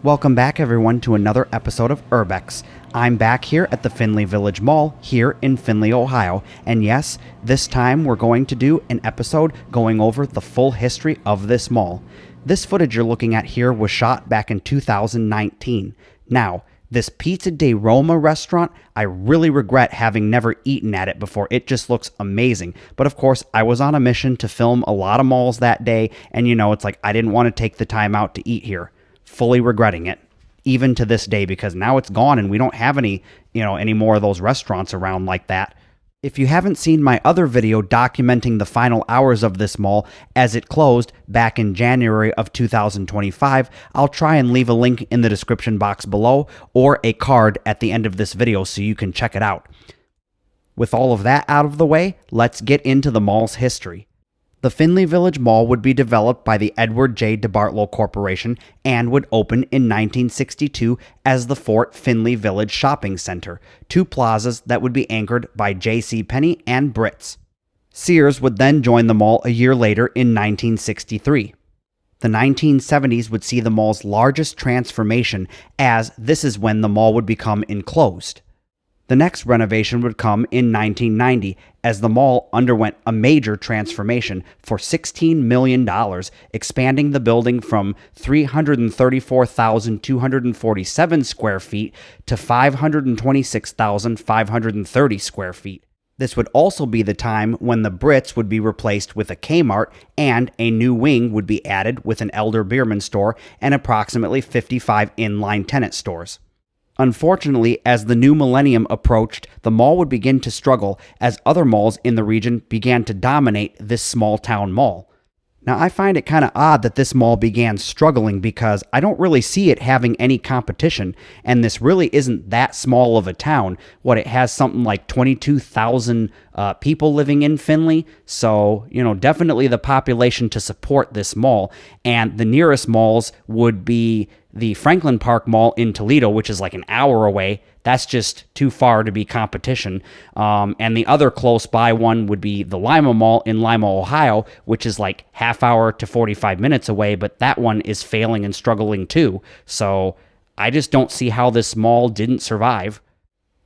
Welcome back, everyone, to another episode of Urbex. I'm back here at the Findlay Village Mall here in Findlay, Ohio, and yes, this time we're going to do an episode going over the full history of this mall. This footage you're looking at here was shot back in 2019. Now, this Pizza de Roma restaurant, I really regret having never eaten at it before. It just looks amazing. But of course, I was on a mission to film a lot of malls that day, and it's like I didn't want to take the time out to eat here. Fully regretting it, even to this day, because now it's gone and we don't have any more of those restaurants around like that. If you haven't seen my other video documenting the final hours of this mall as it closed back in January of 2025, I'll try and leave a link in the description box below or a card at the end of this video so you can check it out. With all of that out of the way, let's get into the mall's history. The Findlay Village Mall would be developed by the Edward J. DeBartolo Corporation and would open in 1962 as the Fort Findlay Village Shopping Center, two plazas that would be anchored by J.C. Penney and Brits. Sears would then join the mall a year later in 1963. The 1970s would see the mall's largest transformation, as this is when the mall would become enclosed. The next renovation would come in 1990 as the mall underwent a major transformation for $16 million, expanding the building from 334,247 square feet to 526,530 square feet. This would also be the time when the Brits would be replaced with a Kmart and a new wing would be added with an Elder Beerman store and approximately 55 inline tenant stores. Unfortunately, as the new millennium approached, the mall would begin to struggle as other malls in the region began to dominate this small town mall. Now, I find it kind of odd that this mall began struggling because I don't really see it having any competition, and this really isn't that small of a town. It has something like 22,000 people living in Findlay, so, definitely the population to support this mall, and the nearest malls would be the Franklin Park Mall in Toledo, which is like an hour away. That's just too far to be competition. And the other close by one would be the Lima Mall in Lima, Ohio, which is like half hour to 45 minutes away, but that one is failing and struggling too. So I just don't see how this mall didn't survive.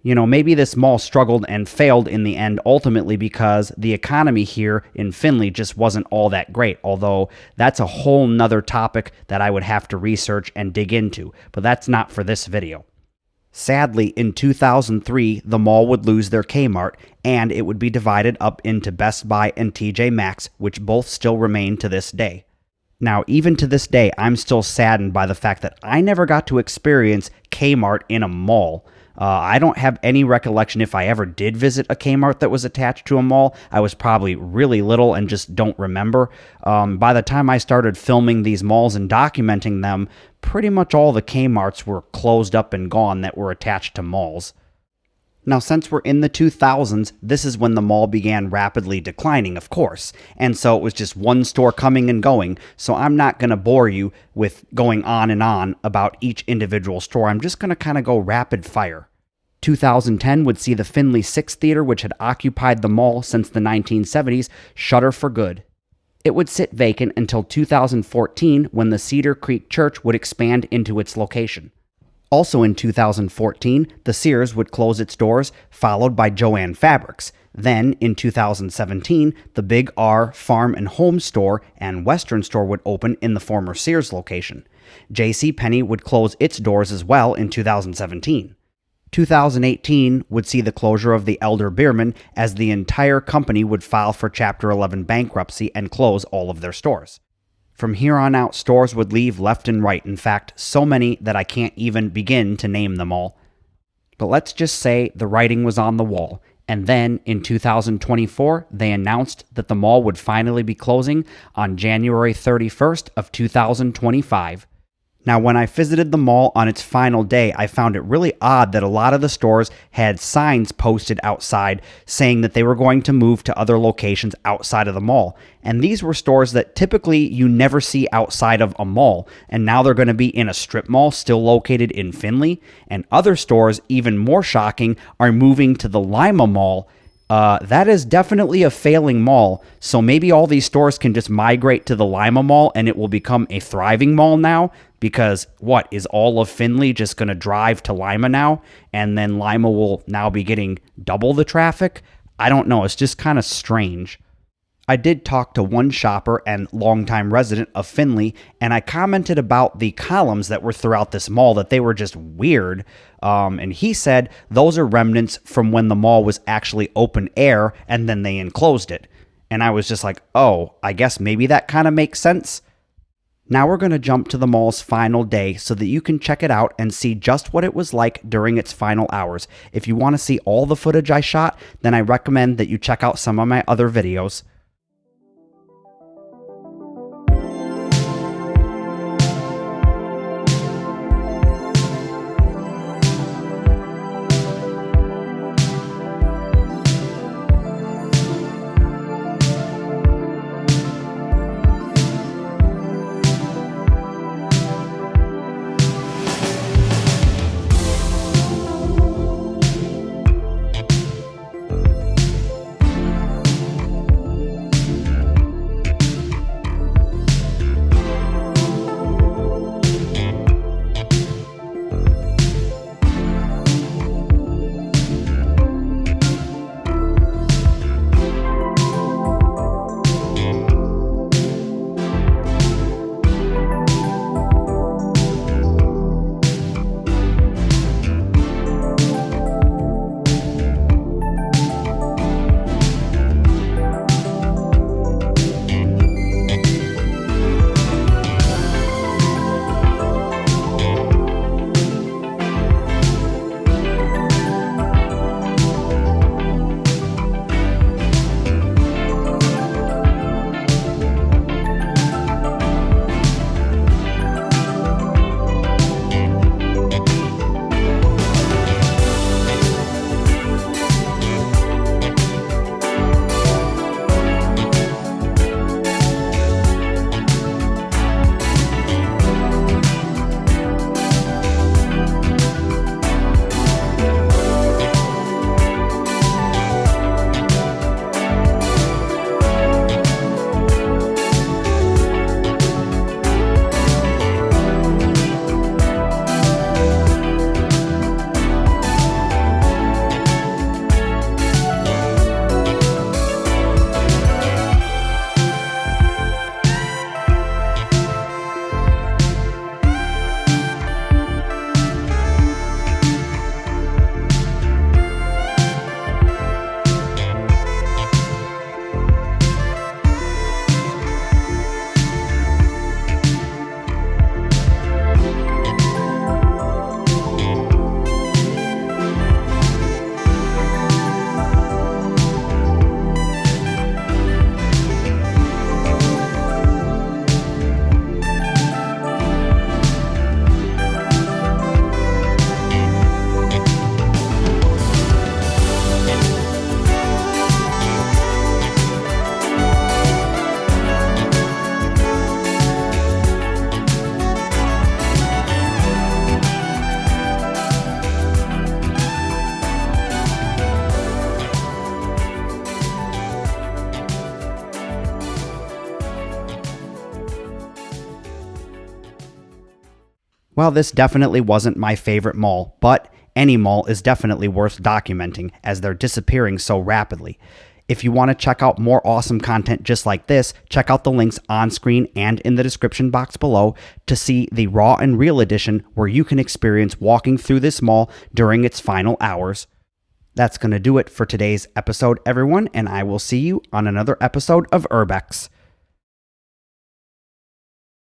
Maybe this mall struggled and failed in the end ultimately because the economy here in Findlay just wasn't all that great, although that's a whole nother topic that I would have to research and dig into, but that's not for this video. Sadly, in 2003, the mall would lose their Kmart, and it would be divided up into Best Buy and TJ Maxx, which both still remain to this day. Now, even to this day, I'm still saddened by the fact that I never got to experience Kmart in a mall. I don't have any recollection if I ever did visit a Kmart that was attached to a mall. I was probably really little and just don't remember. By the time I started filming these malls and documenting them, pretty much all the Kmarts were closed up and gone that were attached to malls. Now, since we're in the 2000s, this is when the mall began rapidly declining, of course, and so it was just one store coming and going, so I'm not going to bore you with going on and on about each individual store. I'm just going to kind of go rapid fire. 2010 would see the Findlay Six Theater, which had occupied the mall since the 1970s, shutter for good. It would sit vacant until 2014 when the Cedar Creek Church would expand into its location. Also in 2014, the Sears would close its doors, followed by Jo-Ann Fabrics. Then, in 2017, the Big R Farm and Home Store and Western Store would open in the former Sears location. J.C. Penney would close its doors as well in 2017. 2018 would see the closure of the Elder Beerman as the entire company would file for Chapter 11 bankruptcy and close all of their stores. From here on out, stores would leave left and right. In fact, so many that I can't even begin to name them all. But let's just say the writing was on the wall. And then, in 2024, they announced that the mall would finally be closing on January 31st of 2025. Now, when I visited the mall on its final day, I found it really odd that a lot of the stores had signs posted outside saying that they were going to move to other locations outside of the mall. And these were stores that typically you never see outside of a mall. And now they're going to be in a strip mall still located in Findlay. And other stores, even more shocking, are moving to the Lima Mall That is definitely a failing mall, so maybe all these stores can just migrate to the Lima Mall and it will become a thriving mall now, because what, is all of Findlay just going to drive to Lima now, and then Lima will now be getting double the traffic? I don't know, it's just kind of strange. I did talk to one shopper and longtime resident of Findlay, and I commented about the columns that were throughout this mall, that they were just weird. And he said those are remnants from when the mall was actually open air and then they enclosed it. And I was just like, oh, I guess maybe that kind of makes sense. Now we're going to jump to the mall's final day so that you can check it out and see just what it was like during its final hours. If you want to see all the footage I shot, then I recommend that you check out some of my other videos. Well, this definitely wasn't my favorite mall, but any mall is definitely worth documenting as they're disappearing so rapidly. If you want to check out more awesome content just like this, check out the links on screen and in the description box below to see the raw and real edition where you can experience walking through this mall during its final hours. That's going to do it for today's episode, everyone, and I will see you on another episode of Urbex.